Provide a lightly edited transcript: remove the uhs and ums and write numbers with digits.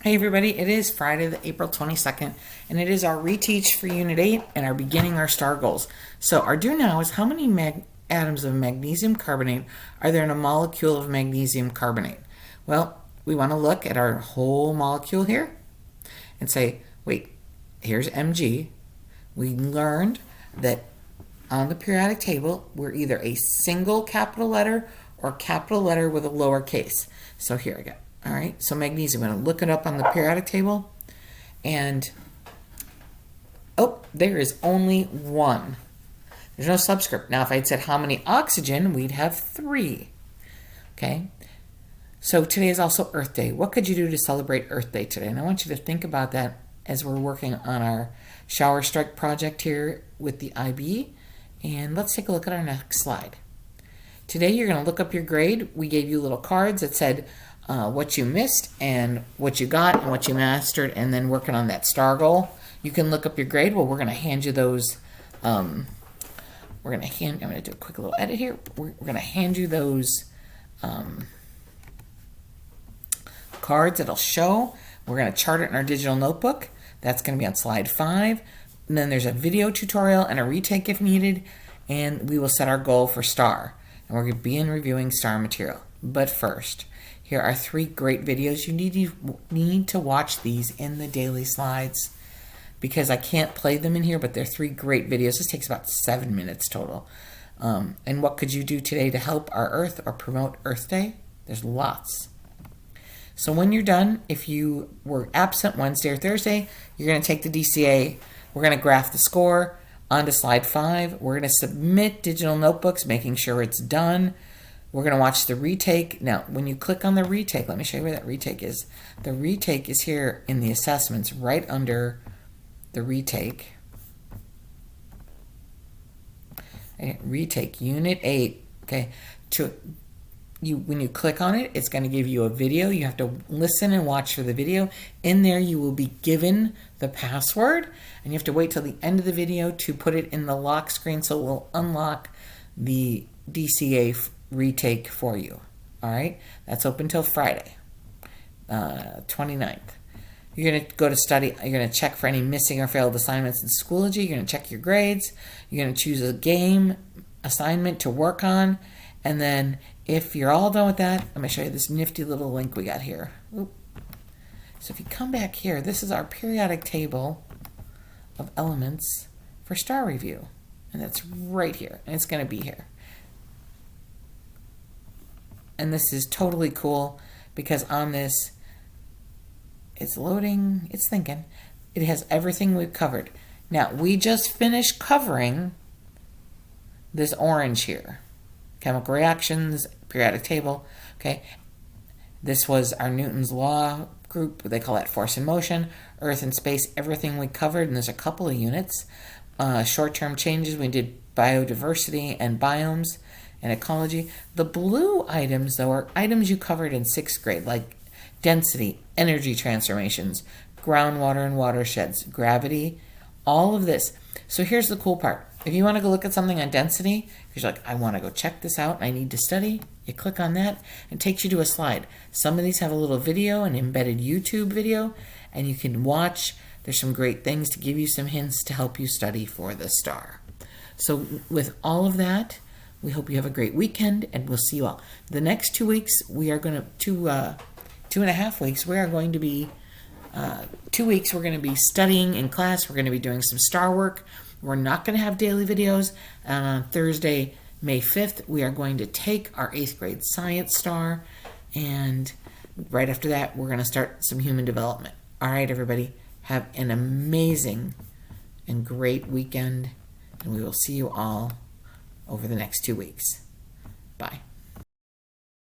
Hey everybody, it is Friday the April 22nd and it is our reteach for Unit 8 and our beginning our STAAR goals. So our do now is how many atoms of magnesium carbonate are there in a molecule of magnesium carbonate? Well, we want to look at our whole molecule here and say, wait, here's Mg. We learned that on the periodic table, we're either a single capital letter or capital letter with a lowercase. So here I go. All right, so magnesium, I'm going to look it up on the periodic table, and oh, there is only one. There's no subscript. Now, if I'd said how many oxygen, we'd have 3. Okay, so today is also Earth Day. What could you do to celebrate Earth Day today? And I want you to think about that as we're working on our shower strike project here with the IB. And let's take a look at our next slide. Today, you're going to look up your grade. We gave you little cards that said what you missed and what you got and what you mastered, and then working on that STAAR goal. You can look up your grade. Well, we're going to hand you those. I'm going to do a quick little edit here. We're going to hand you those cards that'll show. We're going to chart it in our digital notebook. That's going to be on slide 5. And then there's a video tutorial and a retake if needed, and we will set our goal for STAAR. And we're going to begin reviewing STAAR material. But first, here are 3 great videos. You need to watch these in the daily slides because I can't play them in here, but they're 3 great videos. This takes about 7 minutes total. And what could you do today to help our Earth or promote Earth Day? There's lots. So when you're done, if you were absent Wednesday or Thursday, you're going to take the DCA. We're going to graph the score onto slide 5. We're going to submit digital notebooks, making sure it's done. We're going to watch the retake. Now, when you click on the retake, let me show you where that retake is. The retake is here in the assessments, right under the retake. Retake, Unit 8. Okay. When you click on it, it's going to give you a video. You have to listen and watch for the video. In there, you will be given the password, and you have to wait till the end of the video to put it in the lock screen so it will unlock the DCA retake for you. All right, that's open till Friday, 29th. You're going to go to study. You're going to check for any missing or failed assignments in Schoology. You're going to check your grades. You're going to choose a game assignment to work on, and then if you're all done with that, I'm going to show you this nifty little link we got here. Oop. So if you come back here, this is our periodic table of elements for STAAR review, and that's right here, and it's going to be here. And this is totally cool because on this, it's loading, it's thinking. It has everything we've covered. Now, we just finished covering this orange here. Chemical reactions, periodic table, okay? This was our Newton's Law group. They call that force and motion, earth and space, everything we covered, and there's a couple of units. Short-term changes, we did biodiversity and biomes and ecology. The blue items, though, are items you covered in 6th grade, like density, energy transformations, groundwater and watersheds, gravity, all of this. So here's the cool part. If you want to go look at something on density, because you're like, I want to go check this out, I need to study, you click on that, and it takes you to a slide. Some of these have a little video, an embedded YouTube video, and you can watch. There's some great things to give you some hints to help you study for the STAAR. So with all of that, we hope you have a great weekend, and we'll see you all. The next 2 weeks, we are going to, 2.5 weeks, we are going to be, 2 weeks, we're going to be studying in class. We're going to be doing some STAAR work. We're not going to have daily videos. And on Thursday, May 5th, we are going to take our 8th grade science STAAR. And right after that, we're going to start some human development. All right, everybody, have an amazing and great weekend. And we will see you all over the next 2 weeks. Bye.